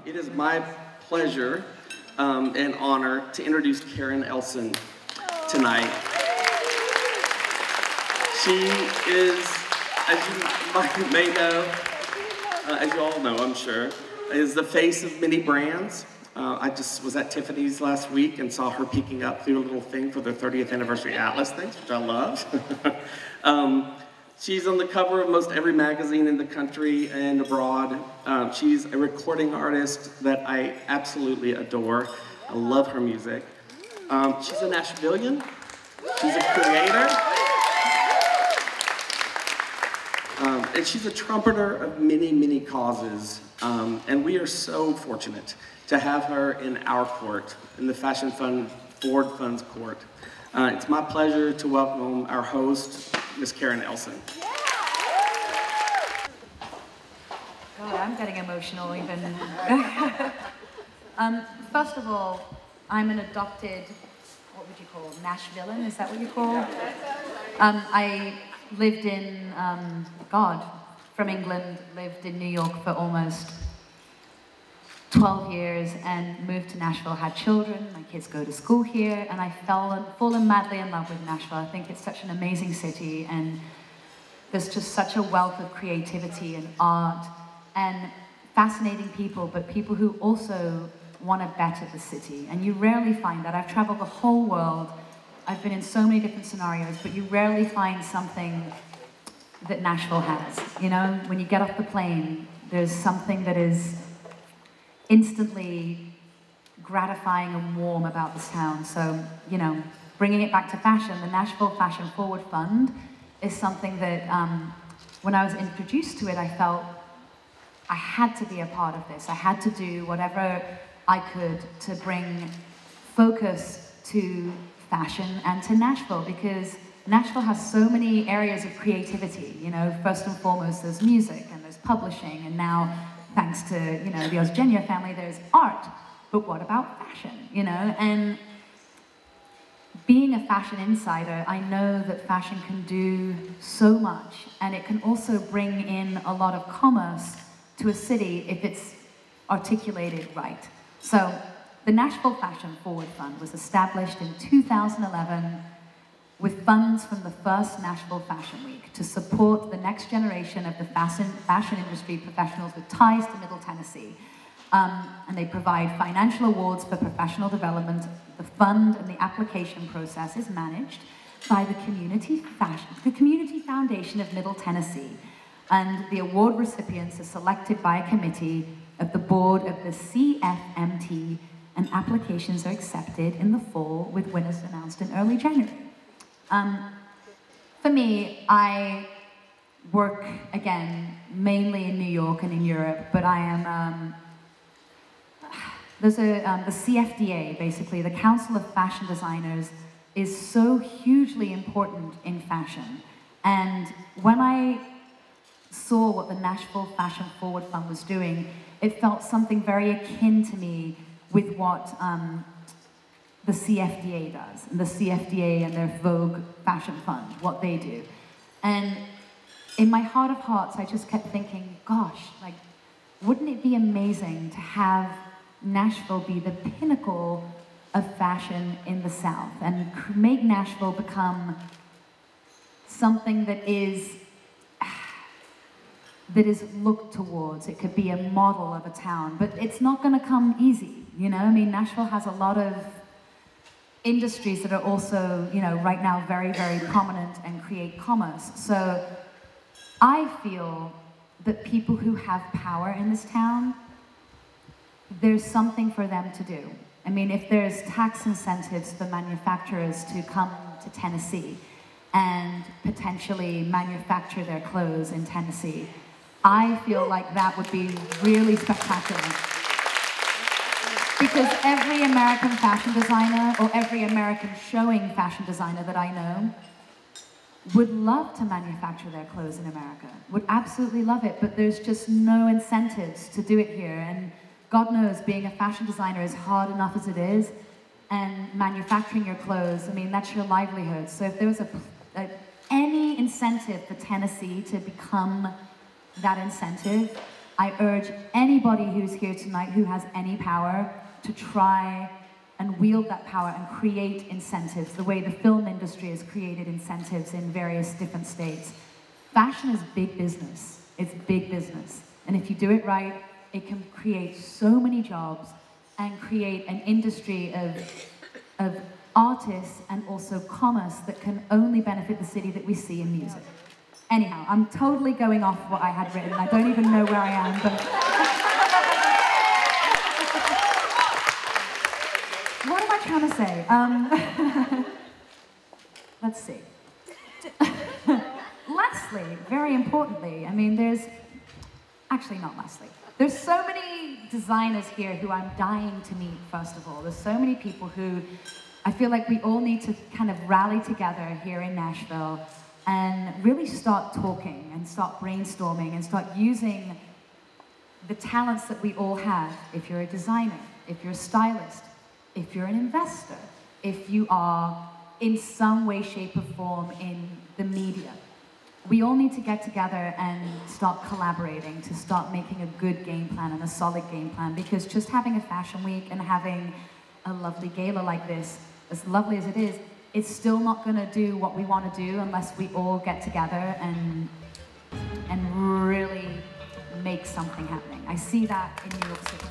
It is my pleasure and honor to introduce Karen Elson tonight. She is, as you may know, as you all know, I'm sure, is the face of many brands. I just was at Tiffany's last week and saw her peeking up through a little thing for their 30th anniversary Atlas things, which I love. She's on the cover of most every magazine in the country and abroad. She's a recording artist that I absolutely adore. I love her music. She's a Nashvilleian. She's a creator. And she's a trumpeter of many, many causes. And we are so fortunate to have her in our court, in the Fashion Fund Forward Funds court. It's my pleasure to welcome our host, Miss Karen Elson. God, I'm getting emotional even. First of all, I'm an adopted, what would you call, Nashvillean? Is that what you call? I lived in, from England, lived in New York for almost 12 years and moved to Nashville, had children, my kids go to school here, and I've fallen madly in love with Nashville. I think it's such an amazing city, and there's just such a wealth of creativity and art and fascinating people, but people who also want to better the city. And you rarely find that. I've traveled the whole world. I've been in so many different scenarios, but you rarely find something that Nashville has. You know, when you get off the plane, there's something that is instantly gratifying and warm about this town. So, you know, bringing it back to fashion, the Nashville Fashion Forward Fund is something that when I was introduced to it, I felt I had to be a part of this. I had to do whatever I could to bring focus to fashion and to Nashville, because Nashville has so many areas of creativity. You know, first and foremost, there's music and there's publishing, and now, thanks to, you know, the Osgenia family, there's art. But what about fashion, you know? And being a fashion insider, I know that fashion can do so much, and it can also bring in a lot of commerce to a city if it's articulated right. So the Nashville Fashion Forward Fund was established in 2011 with funds from the first Nashville Fashion Week to support the next generation of the fashion industry professionals with ties to Middle Tennessee. And they provide financial awards for professional development. The fund and the application process is managed by the Community Foundation of Middle Tennessee. And the award recipients are selected by a committee of the board of the CFMT, and applications are accepted in the fall with winners announced in early January. For me, I work, again, mainly in New York and in Europe, but I am, the CFDA, basically, the Council of Fashion Designers, is so hugely important in fashion. And when I saw what the Nashville Fashion Forward Fund was doing, it felt something very akin to me with what the CFDA does, and the CFDA and their Vogue Fashion Fund, what they do. And in my heart of hearts, I just kept thinking, gosh, like, wouldn't it be amazing to have Nashville be the pinnacle of fashion in the South and make Nashville become something that is looked towards. It could be a model of a town, but it's not going to come easy, you know? I mean, Nashville has a lot of industries that are also, you know, right now very, very prominent and create commerce. So I feel that people who have power in this town, there's something for them to do. I mean, if there's tax incentives for manufacturers to come to Tennessee and potentially manufacture their clothes in Tennessee, I feel like that would be really spectacular. Because every American fashion designer or every American showing fashion designer that I know would love to manufacture their clothes in America, would absolutely love it, but there's just no incentives to do it here. And God knows, being a fashion designer is hard enough as it is, and manufacturing your clothes, I mean, that's your livelihood. So if there was any incentive for Tennessee to become that incentive, I urge anybody who's here tonight who has any power to try and wield that power and create incentives, the way the film industry has created incentives in various different states. Fashion is big business. It's big business. And if you do it right, it can create so many jobs and create an industry of artists and also commerce that can only benefit the city that we see in music. Anyhow, I'm totally going off what I had written. I don't even know where I am, but... What am I trying to say? Let's see. Lastly, very importantly, I mean, actually not lastly. There's so many designers here who I'm dying to meet, first of all. There's so many people who I feel like we all need to kind of rally together here in Nashville and really start talking and start brainstorming and start using the talents that we all have. If you're a designer, if you're a stylist, if you're an investor, if you are in some way, shape, or form in the media. We all need to get together and start collaborating to start making a good game plan and a solid game plan, because just having a fashion week and having a lovely gala like this, as lovely as it is, it's still not going to do what we want to do unless we all get together and really make something happening. I see that in New York City.